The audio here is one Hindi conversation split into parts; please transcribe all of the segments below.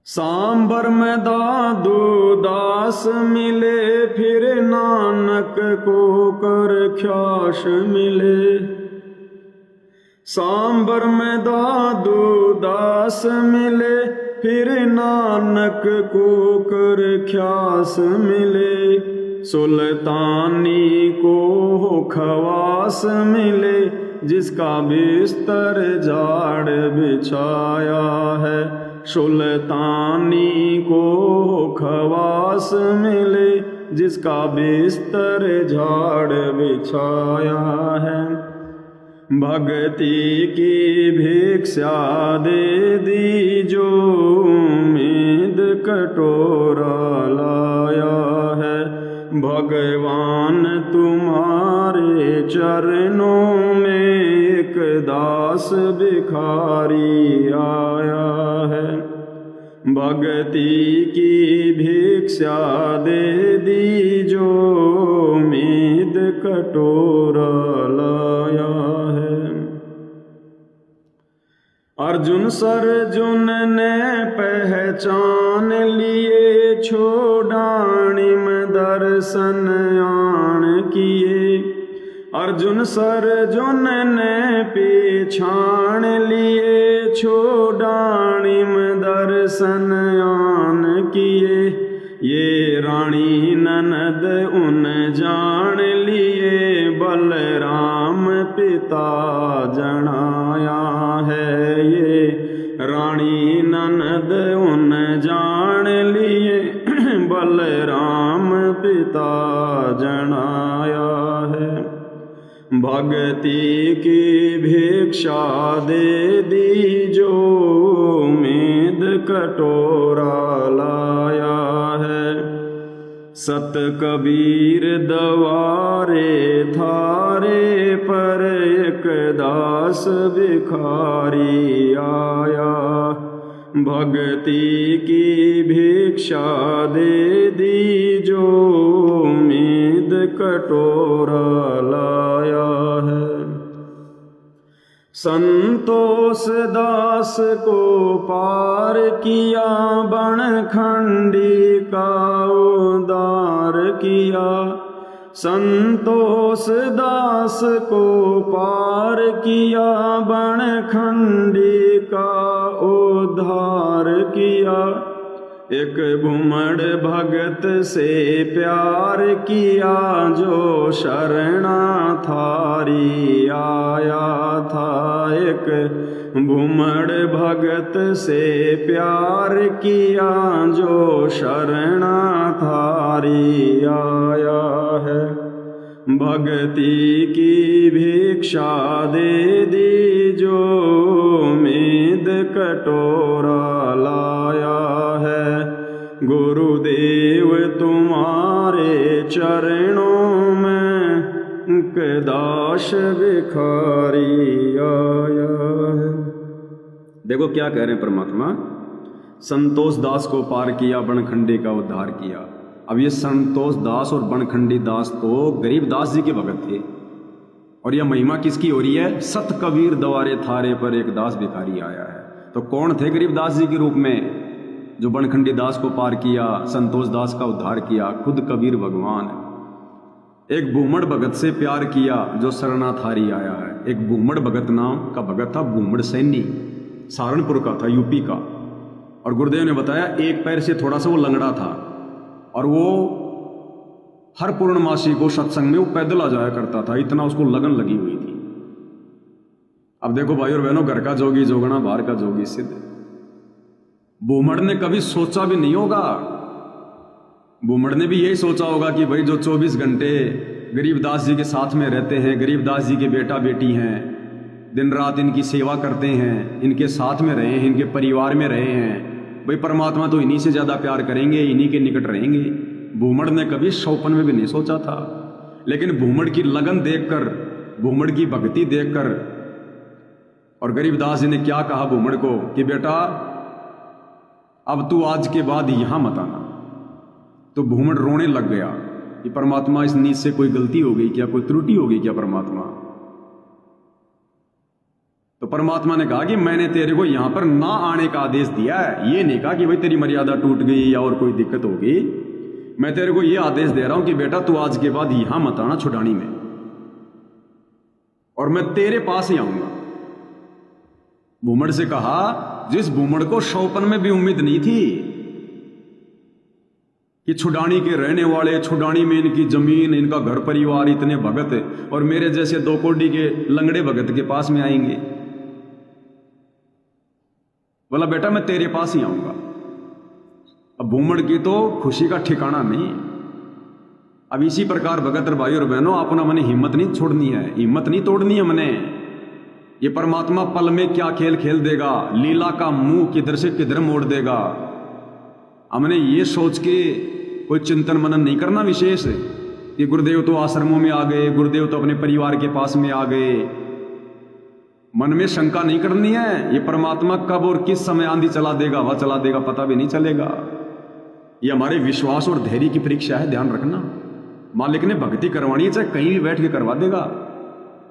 सांबर में दादू दास मिले, फिर नानक को कर ख्यास मिले। सांबर में दादू दास मिले, फिर नानक को कर ख्यास मिले। सुल्तानी को खवास मिले, जिसका बिस्तर झाड़ बिछाया है। सुल्तानी को खवास मिले, जिसका बिस्तर झाड़ बिछाया है। भक्ति की भिक्षा दे दी जो उम्मीद कटोरा लाया है। भगवान तुम्हारे चरणों में एक दास भिखारी आया है। भक्ति की भिक्षा दे दी जो उम्मीद कटोरा लाया है। अर्जुन सर्जुन ने पहचान लिए, छोड़ाणिम दर्शन आण किए। अर्जुन सर्जुन ने पहचान लिए, छोड़ाणिम दर्शन आन किए। ये रानी ननद उन जान लिए, बलराम पिता जनाया है। ये रानी ननद उन जान लिए, बलराम पिता जनाया है। भक्ति की भिक्षा दे दी जो उम्मीद कटोरा लाया है। सत कबीर दवारे थारे पर, एक दास भिखारी आया। भक्ति की भिक्षा दे दी जो उम्मीद कटोरा लाया है। संतोष दास को पार किया, बनखंडी का उद्धार किया। संतोष दास को पार किया, बनखंडी का उद्धार किया। एक घुमड़ भगत से प्यार किया, जो शरणा थारी आया था। एक घुमड़ भगत से प्यार किया, जो शरणा थारी आया है। भक्ति की भिक्षा दे दी जो उम्मीद कटोरा लाया है। गुरुदेव तुम्हारे चरणों में दास भिखारी आया है। देखो क्या कह रहे हैं परमात्मा, संतोष दास को पार किया, बनखंडी का उद्धार किया। अब ये संतोष दास और बनखंडी दास तो गरीब दास जी के भगत थे, और यह महिमा किसकी हो रही है? सत कबीर दवारे थारे पर एक दास भिखारी आया है। तो कौन थे गरीब दास जी के रूप में जो बनखंडी दास को पार किया, संतोष दास का उद्धार किया? खुद कबीर भगवान है। एक भूमड़ भगत से प्यार किया, जो शरणाथारी आया है। एक भूमड़ भगत नाम का भगत था, भूमड़ सैनी, सहारनपुर का था, यूपी का। और गुरुदेव ने बताया एक पैर से थोड़ा सा वो लंगड़ा था, और वो हर पूर्णमासी को सत्संग में वो पैदल आ जाया करता था, इतना उसको लगन लगी हुई थी। अब देखो भाई और बहनों, घर का जोगी जोगना, बाहर का जोगी सिद्ध। भूमड़ ने कभी सोचा भी नहीं होगा, भूमड़ ने भी यही सोचा होगा कि भाई जो 24 घंटे गरीबदास जी के साथ में रहते हैं, गरीबदास जी के बेटा बेटी हैं, दिन रात इनकी सेवा करते हैं, इनके साथ में रहे हैं, इनके परिवार में रहे हैं, भाई परमात्मा तो इन्हीं से ज़्यादा प्यार करेंगे, इन्हीं के निकट रहेंगे। भूमड़ ने कभी सौपन में भी नहीं सोचा था। लेकिन भूमड़ की लगन देखकर, भूमड़ की भक्ति देखकर, और गरीबदास जी ने क्या कहा भूमड़ को कि बेटा अब तू आज के बाद यहां मत आना। तो भूमड़ रोने लग गया कि परमात्मा इस नीच से कोई गलती हो गई क्या, कोई त्रुटि हो गई क्या परमात्मा? तो परमात्मा ने कहा कि मैंने तेरे को यहां पर ना आने का आदेश दिया है। ये नहीं कहा कि भाई तेरी मर्यादा टूट गई या और कोई दिक्कत होगी। मैं तेरे को ये आदेश दे रहा हूं कि बेटा तू आज के बाद यहां मत आना छुड़ानी में, और मैं तेरे पास ही आऊंगा। भूमड़ से कहा, जिस भूमड़ को शौपन में भी उम्मीद नहीं थी कि छुडानी के रहने वाले, छुडानी में इनकी जमीन, इनका घर परिवार, इतने भगत और मेरे जैसे 2 कोडी के लंगड़े भगत के पास में आएंगे। बोला बेटा मैं तेरे पास ही आऊंगा। अब भूमड़ की तो खुशी का ठिकाना नहीं। अब इसी प्रकार भगत भाई और बहनों, अपना मने हिम्मत नहीं छोड़नी है, हिम्मत नहीं तोड़नी है मने। ये परमात्मा पल में क्या खेल खेल देगा, लीला का मुंह किधर से किधर मोड़ देगा। हमने ये सोच के कोई चिंतन मनन नहीं करना विशेष कि गुरुदेव तो आश्रमों में आ गए, गुरुदेव तो अपने परिवार के पास में आ गए। मन में शंका नहीं करनी है। ये परमात्मा कब और किस समय आंधी चला देगा, हवा चला देगा, पता भी नहीं चलेगा। ये हमारे विश्वास और धैर्य की परीक्षा है, ध्यान रखना। मालिक ने भक्ति करवानी है, चाहे कहीं भी बैठ के करवा देगा।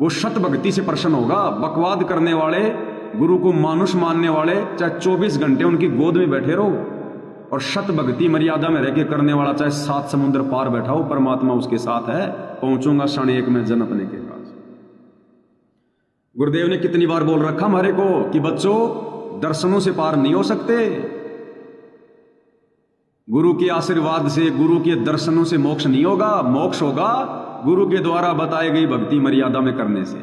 वो शत भक्ति से प्रसन्न होगा। बकवाद करने वाले, गुरु को मानुष मानने वाले, चाहे 24 घंटे उनकी गोद में बैठे रहो, और शत भक्ति मर्यादा में रह के करने वाला चाहे 7 समुद्र पार बैठा हो, परमात्मा उसके साथ है। पहुंचूंगा क्षण एक में जन अपने के पास। गुरुदेव ने कितनी बार बोल रखा हमारे को कि बच्चों दर्शनों से पार नहीं हो सकते, गुरु के आशीर्वाद से, गुरु के दर्शनों से मोक्ष नहीं होगा। मोक्ष होगा गुरु के द्वारा बताई गई भक्ति मर्यादा में करने से।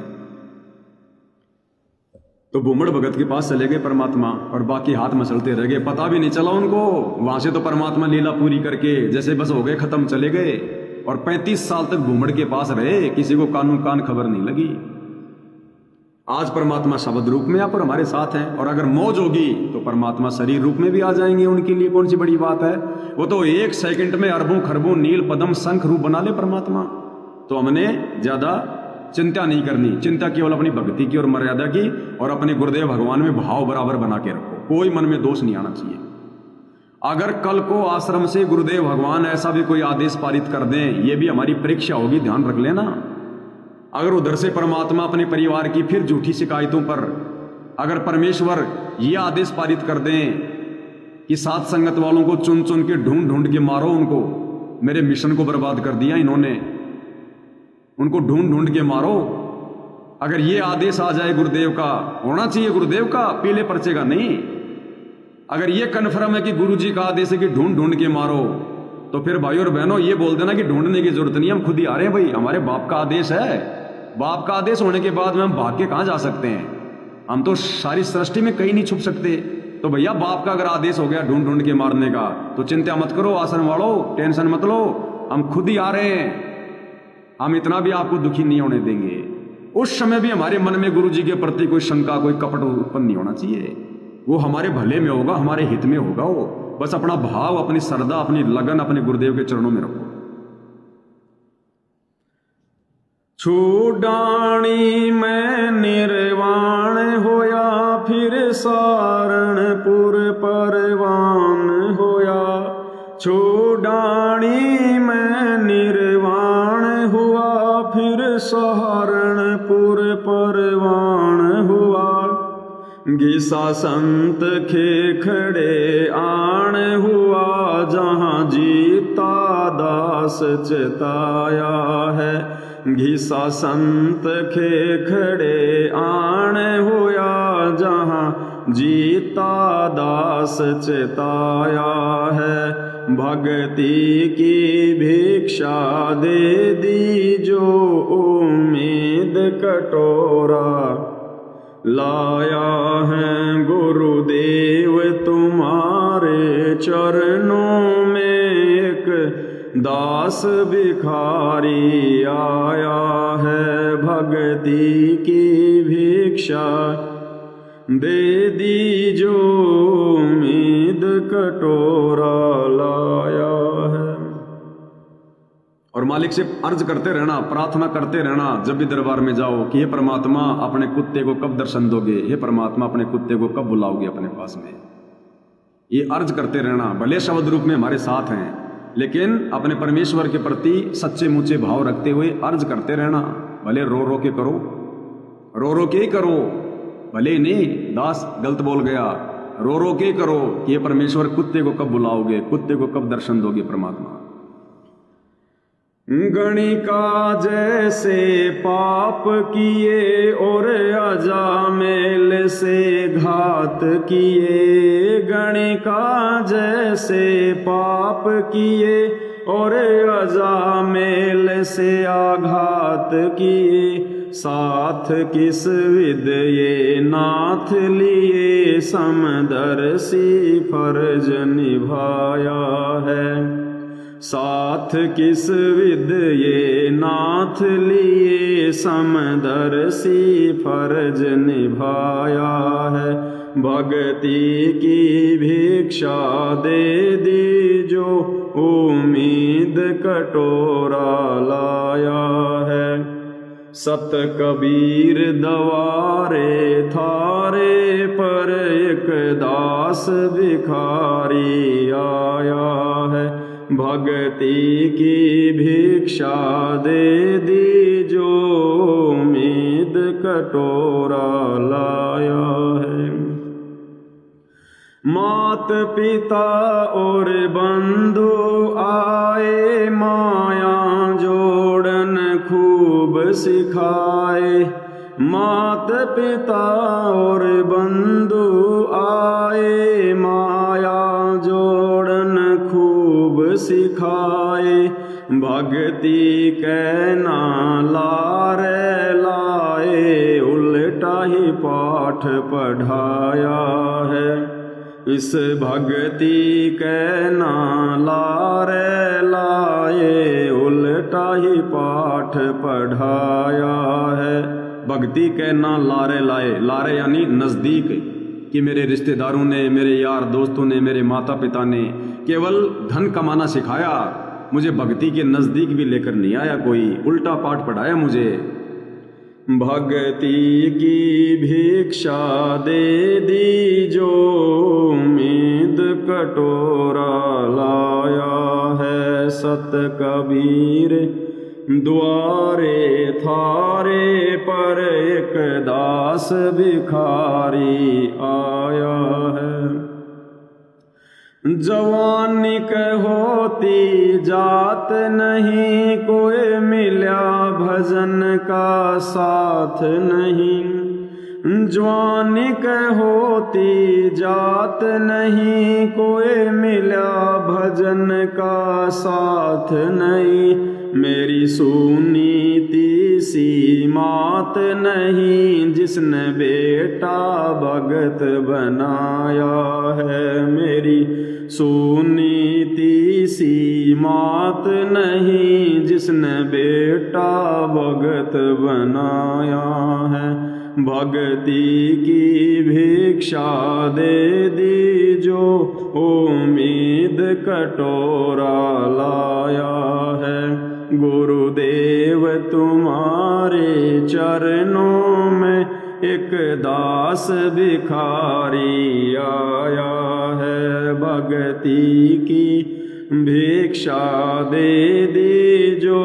तो भूमड़ भगत के पास चले गए परमात्मा, और बाकी हाथ मसलते रह गए। पता भी नहीं चला उनको। वहां से तो परमात्मा लीला पूरी करके जैसे बस हो गए, खत्म, चले गए। और 35 साल तक भूमड़ के पास रहे, किसी को कान खबर नहीं लगी। आज परमात्मा शब्द रूप में आप और हमारे साथ हैं, और अगर मौज होगी तो परमात्मा शरीर रूप में भी आ जाएंगे। उनके लिए कौन सी बड़ी बात है। वो तो 1 सेकंड में अरबों खरबों नील पदम शंख रूप बना ले परमात्मा। तो हमने ज्यादा चिंता नहीं करनी। चिंता केवल अपनी भक्ति की और मर्यादा की, और अपने गुरुदेव भगवान में भाव बराबर बना के रखो। कोई मन में दोष नहीं आना चाहिए। अगर कल को आश्रम से गुरुदेव भगवान ऐसा भी कोई आदेश पारित कर दें, यह भी हमारी परीक्षा होगी, ध्यान रख लेना। अगर उधर से परमात्मा अपने परिवार की फिर झूठी शिकायतों पर, अगर परमेश्वर यह आदेश पारित कर दें कि साथ संगत वालों को चुन चुन के ढूंढ ढूंढ के मारो, उनको, मेरे मिशन को बर्बाद कर दिया इन्होंने, उनको ढूंढ ढूंढ के मारो। अगर ये आदेश आ जाए गुरुदेव का, होना चाहिए गुरुदेव का, पीले पर्चे का नहीं। अगर ये कन्फर्म है कि गुरु जी का आदेश है कि ढूंढ ढूंढ के मारो, तो फिर भाई और बहनों ये बोल देना कि ढूंढने की जरूरत नहीं, हम खुद ही आ रहे हैं। भाई हमारे बाप का आदेश है। बाप का आदेश होने के बाद में हम भाग के कहां जा सकते हैं। हम तो सारी सृष्टि में कहीं नहीं छुप सकते। तो भैया बाप का अगर आदेश हो गया ढूंढ ढूंढ के मारने का, तो चिंता मत करो आश्रम वालों, टेंशन मत लो, हम खुद ही आ रहे हैं। हम इतना भी आपको दुखी नहीं होने देंगे। उस समय भी हमारे मन में गुरु जी के प्रति कोई शंका, कोई कपट उत्पन्न नहीं होना चाहिए। वो हमारे भले में होगा, हमारे हित में होगा। वो बस अपना भाव, अपनी श्रद्धा, अपनी लगन अपने गुरुदेव के चरणों में रखो। छुडानी में निर्वाण होया, फिर सारणपुर परवान होया। छुडानी में निर्वाण हुआ, फिर सहारणपुर परवान हुआ। घिसा संत खेखड़े आण हुआ, जहां जीता दास चिताया है। घिसा संत खेखड़े आण हुआ, जहां जीता दास चिताया है। भक्ति की भिक्षा दे दी जो उम्मीद कटोरा, लाया है गुरुदेव तुम्हारे चरणों में। एक दास भिखारी आया है, भक्ति की भिक्षा दे दी जो उम्मीद कटोरा, लाया है। और मालिक से अर्ज करते रहना, प्रार्थना करते रहना जब भी दरबार में जाओ कि हे परमात्मा अपने कुत्ते को कब दर्शन दोगे, हे परमात्मा अपने कुत्ते को कब बुलाओगे अपने पास में। ये अर्ज करते रहना। भले शब्द रूप में हमारे साथ हैं, लेकिन अपने परमेश्वर के प्रति सच्चे मुच्चे भाव रखते हुए अर्ज करते रहना। भले रो रो के करो, रो रो के ही करो, भले नहीं दास गलत बोल गया, रो रो के करो कि ये परमेश्वर कुत्ते को कब बुलाओगे, कुत्ते को कब दर्शन दोगे परमात्मा। गणिका जैसे पाप किए और अजामेल से घात किए, गणिका जैसे पाप किए और अजामेल से आघात किए, साथ किस विद ये नाथ लिए, समदर्शी फर्ज निभाया है। साथ किस विद ये नाथ लिए, समदर्शी फर्ज निभाया है। भक्ति की भिक्षा दे दी जो उम्मीद कटोरा लाया है। सत कबीर दवारे थारे पर एक दास भिखारी आया है। भक्ति की भिक्षा दे दी जो उम्मीद कटोरा लाया है। मात पिता और बंधु आए, माया जोड़न खूब सिखाए। मात पिता और बंधु आए, माया जोड़न खूब सिखाए। भक्ति कहना लारे लाए, उल्टा ही पाठ पढ़ाया है। इस भक्ति कहना लारे लाए, उल्टा ही पाठ पढ़ाया है। भक्ति कहना लारे लाए, लारे यानी नज़दीक, कि मेरे रिश्तेदारों ने, मेरे यार दोस्तों ने, मेरे माता पिता ने केवल धन कमाना सिखाया, मुझे भक्ति के नज़दीक भी लेकर नहीं आया कोई, उल्टा पाठ पढ़ाया मुझे। भक्ति की भिक्षा दे दी जो उम्मीद कटोरा लाया है। सत कबीर द्वारे थारे पर एक दास भिखारी आया है। जवानी होती जात नहीं, कोई मिला भजन का साथ नहीं। जवानी होती जात नहीं, कोई मिला भजन का साथ नहीं। मेरी सुनीति सी मात नहीं, जिसने बेटा भगत बनाया है। मेरी सुनीति सी मात नहीं, जिसने बेटा भगत बनाया है। भक्ति की भिक्षा दे दी जो उम्मीद कटोरा लाया है। गुरुदेव तुम्हारे चरणों में एक दास भिखारी आया है। भक्ति की भिक्षा दे दी जो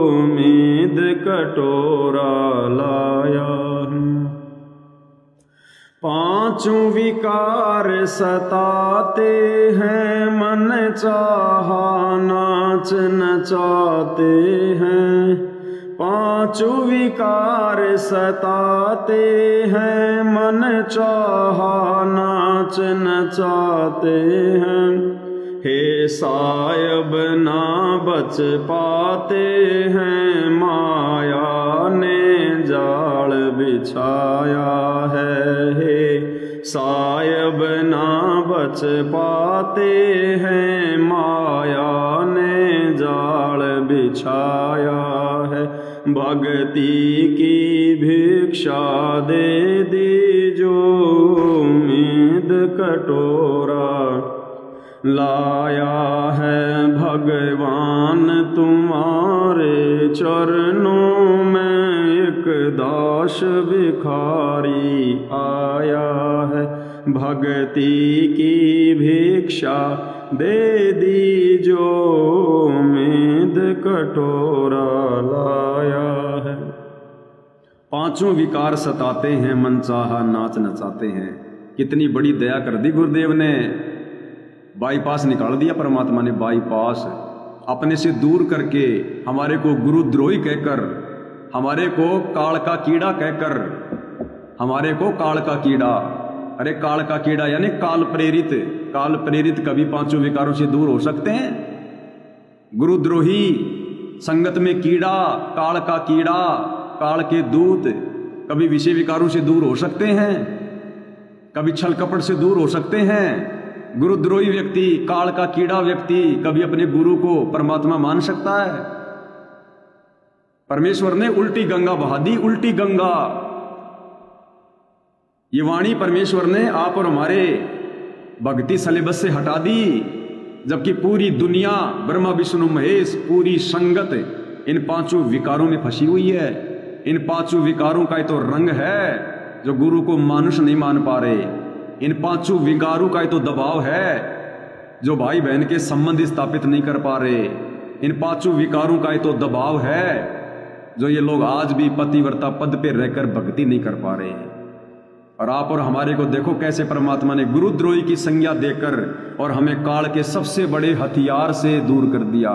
उम्मीद कटोरा लाया। पांचों विकार सताते हैं, मन चाहा नाच नचाते हैं। पांचों विकार सताते हैं, मन चाहा नाच नचाते हैं। हे सायब ना बच पाते हैं, माया ने जाल बिछाया है। हे सायब ना बच पाते हैं, माया ने जाल बिछाया है। भक्ति की भिक्षा दे दी जो उम्मीद कटोरा लाया है। भगवान तुम्हारे चरणों में एक दास भिखारी आया है। भक्ति की भिक्षा दे दी जो उम्मीद कटोरा लाया है। पांचों विकार सताते हैं, मनचाहा नाच नचाते हैं। कितनी बड़ी दया कर दी गुरुदेव ने, बाईपास निकाल दिया परमात्मा ने, बाईपास अपने से दूर करके हमारे को गुरुद्रोही कहकर, हमारे को काल का कीड़ा कहकर, हमारे को काल का कीड़ा, अरे काल का कीड़ा यानी काल प्रेरित, काल प्रेरित कभी पांचों विकारों से दूर हो सकते हैं? गुरुद्रोही, संगत में कीड़ा, काल का कीड़ा, काल के दूत कभी विषय विकारों से दूर हो सकते हैं? कभी छल कपट से दूर हो सकते हैं? गुरुद्रोही व्यक्ति, काल का कीड़ा व्यक्ति कभी अपने गुरु को परमात्मा मान सकता है? परमेश्वर ने उल्टी गंगा बहा दी, उल्टी गंगा। ये वाणी परमेश्वर ने आप और हमारे भक्ति सिलेबस से हटा दी, जबकि पूरी दुनिया, ब्रह्मा विष्णु महेश, पूरी संगत इन पांचों विकारों में फंसी हुई है। इन पांचों विकारों का तो रंग है जो गुरु को मानुष नहीं मान पा रहे। इन पांचों विकारों का तो दबाव है जो भाई बहन के संबंध स्थापित नहीं कर पा रहे। इन पांचों विकारों का तो दबाव है जो ये लोग आज भी पतिव्रता पद पे रहकर भक्ति नहीं कर पा रहे हैं। और आप और हमारे को देखो कैसे परमात्मा ने गुरुद्रोही की संज्ञा देकर और हमें काल के सबसे बड़े हथियार से दूर कर दिया,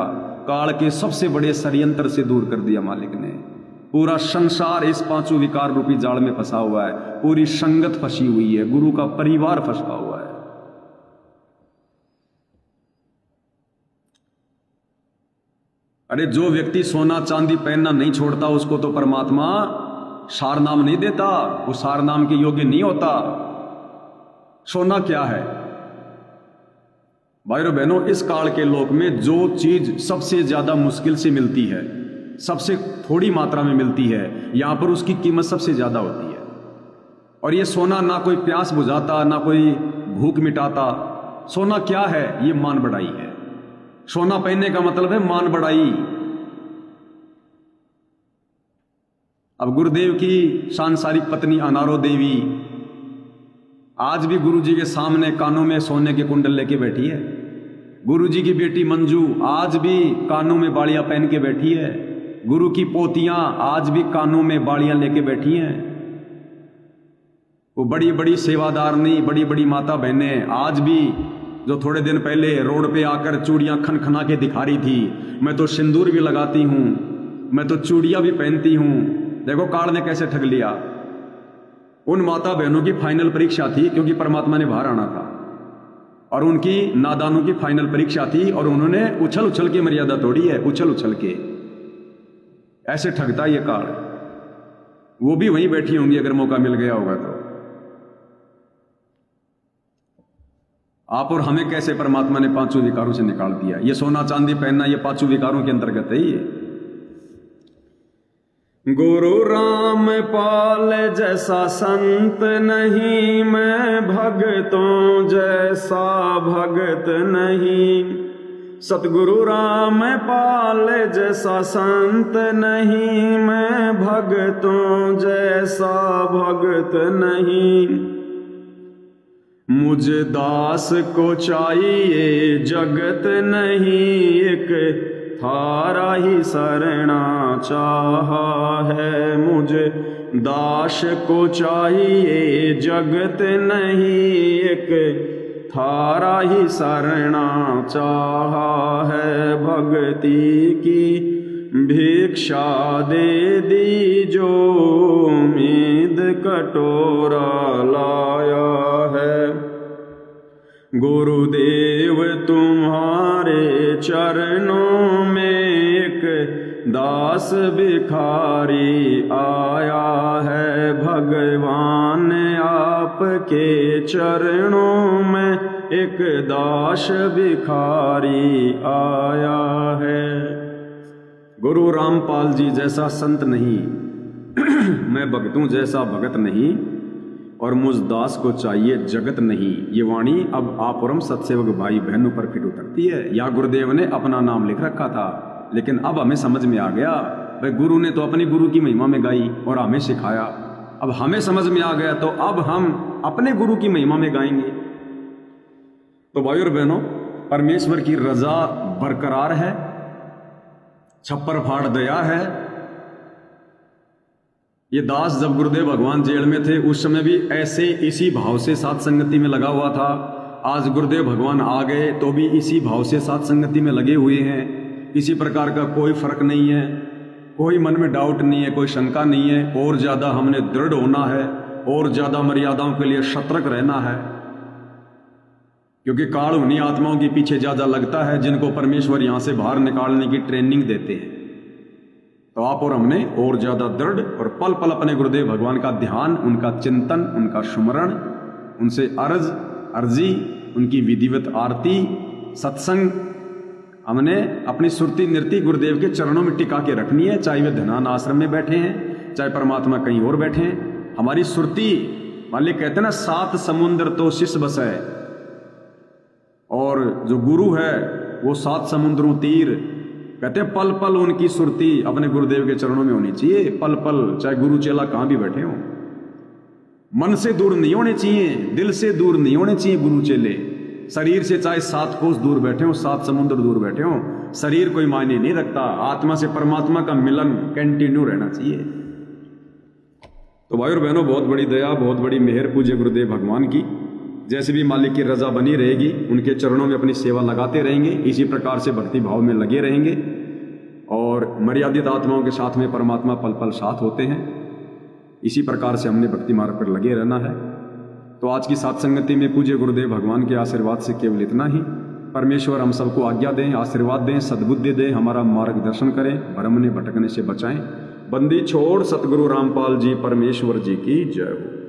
काल के सबसे बड़े षड्यंत्र से दूर कर दिया मालिक ने। पूरा संसार इस पांचों विकार रूपी जाल में फंसा हुआ है, पूरी संगत फंसी हुई है, गुरु का परिवार फंसा हुआ है। अरे जो व्यक्ति सोना चांदी पहनना नहीं छोड़ता उसको तो परमात्मा सार नाम नहीं देता, वो सार नाम के योग्य नहीं होता। सोना क्या है भाइयों बहनों? इस काल के लोक में जो चीज सबसे ज्यादा मुश्किल से मिलती है, सबसे थोड़ी मात्रा में मिलती है, यहां पर उसकी कीमत सबसे ज्यादा होती है। और ये सोना ना कोई प्यास बुझाता, ना कोई भूख मिटाता। सोना क्या है? ये मान बढ़ाई है। सोना पहनने का मतलब है मान बढ़ाई। अब गुरुदेव की सांसारिक पत्नी अनारो देवी आज भी गुरु जी के सामने कानों में सोने के कुंडल लेके बैठी है। गुरु जी की बेटी मंजू आज भी कानों में बाड़ियां पहन के बैठी है। गुरु की पोतियां आज भी कानों में बाड़ियां लेके बैठी हैं। वो बड़ी बड़ी सेवादारनी, बड़ी बड़ी माता बहनें आज भी, जो थोड़े दिन पहले रोड पे आकर चूड़ियां खनखना के दिखा रही थी, मैं तो सिंदूर भी लगाती हूं, मैं तो चूड़ियां भी पहनती हूं। देखो काल ने कैसे ठग लिया। उन माता बहनों की फाइनल परीक्षा थी, क्योंकि परमात्मा ने बाहर आना था, और उनकी नादानों की फाइनल परीक्षा थी, और उन्होंने उछल उछल के मर्यादा तोड़ी है, उछल उछल के। ऐसे ठगता ये काल। वो भी वहीं बैठी होंगी अगर मौका मिल गया होगा तो। आप और हमें कैसे परमात्मा ने पांचों विकारों से निकाल दिया। ये सोना चांदी पहनना ये पांचों विकारों के अंतर्गत है। ये गुरु राम पाल जैसा संत नहीं, मैं भगतों जैसा भगत नहीं। सतगुरु राम पाल जैसा संत नहीं, मैं भगतों जैसा भगत नहीं। मुझे दास को चाहिए जगत नहीं, एक थारा ही शरणा चाहा है। मुझे दास को चाहिए जगत नहीं, एक थारा ही शरणा चाहा है। भक्ति की भिक्षा दे दी जो उम्मीद कटोरा लाया है। गुरुदेव तुम्हारे चरणों में एक दास भिखारी आया है। भगवान आपके चरणों में एक दास भिखारी आया है। गुरु रामपाल जी जैसा संत नहीं, मैं भगतों जैसा भगत नहीं, और मुझ दास को चाहिए जगत नहीं। ये वाणी अब आप और हम सत्सेवक भाई बहनों पर फिट उतरती है। या गुरुदेव ने अपना नाम लिख रखा था, लेकिन अब हमें समझ में आ गया, भाई गुरु ने तो अपनी गुरु की महिमा में गाई और हमें सिखाया। अब हमें समझ में आ गया तो अब हम अपने गुरु की महिमा में गाएंगे। तो भाई और बहनों, परमेश्वर की रजा बरकरार है, छप्पर फाड़ दया है, ये दास जब गुरुदेव भगवान जेल में थे उस समय भी ऐसे इसी भाव से साथ संगति में लगा हुआ था। आज गुरुदेव भगवान आ गए तो भी इसी भाव से साथ संगति में लगे हुए हैं। किसी प्रकार का कोई फर्क नहीं है, कोई मन में डाउट नहीं है, कोई शंका नहीं है। और ज़्यादा हमने दृढ़ होना है और ज़्यादा मर्यादाओं के लिए सतर्क रहना है, क्योंकि काल उन्हीं आत्माओं के पीछे ज़्यादा लगता है जिनको परमेश्वर यहाँ से बाहर निकालने की ट्रेनिंग देते हैं। तो आप और हमने और ज़्यादा दृढ़ और पल पल अपने गुरुदेव भगवान का ध्यान, उनका चिंतन, उनका स्मरण, उनसे अर्जी, उनकी विधिवत आरती, सत्संग हमने अपनी सुरती नृत्य गुरुदेव के चरणों में टिका के रखनी है। चाहे वे धनान आश्रम में बैठे हैं, चाहे परमात्मा कहीं और बैठे हैं, हमारी सुरती, मान ली कहते हैं ना, 7 समुद्र तो शिष्य बस है, और जो गुरु है वो 7 समुद्रों तीर। कहते हैं पल पल उनकी सुरती अपने गुरुदेव के चरणों में होनी चाहिए, पल पल, चाहे गुरु चेला कहाँ भी बैठे हों। मन से दूर नहीं होने चाहिए, दिल से दूर नहीं होने चाहिए गुरु चेले। शरीर से चाहे 7 कोस दूर बैठे हो, 7 समुद्र दूर बैठे हो, शरीर कोई मायने नहीं रखता। आत्मा से परमात्मा का मिलन कंटिन्यू रहना चाहिए। तो भाई और बहनों, बहुत बड़ी दया, बहुत बड़ी मेहर पूज्य गुरुदेव भगवान की। जैसे भी मालिक की रजा बनी रहेगी, उनके चरणों में अपनी सेवा लगाते रहेंगे, इसी प्रकार से भक्ति भाव में लगे रहेंगे, और मर्यादित आत्माओं के साथ में परमात्मा पल पल साथ होते हैं। इसी प्रकार से हमने भक्ति मार्ग पर लगे रहना है। तो आज की सत्संगति में पूज्य गुरुदेव भगवान के आशीर्वाद से केवल इतना ही। परमेश्वर हम सबको आज्ञा दें, आशीर्वाद दें, सद्बुद्धि दें, हमारा मार्गदर्शन करें, भ्रम ने भटकने से बचाएं। बंदी छोड़ सतगुरु रामपाल जी परमेश्वर जी की जय हो।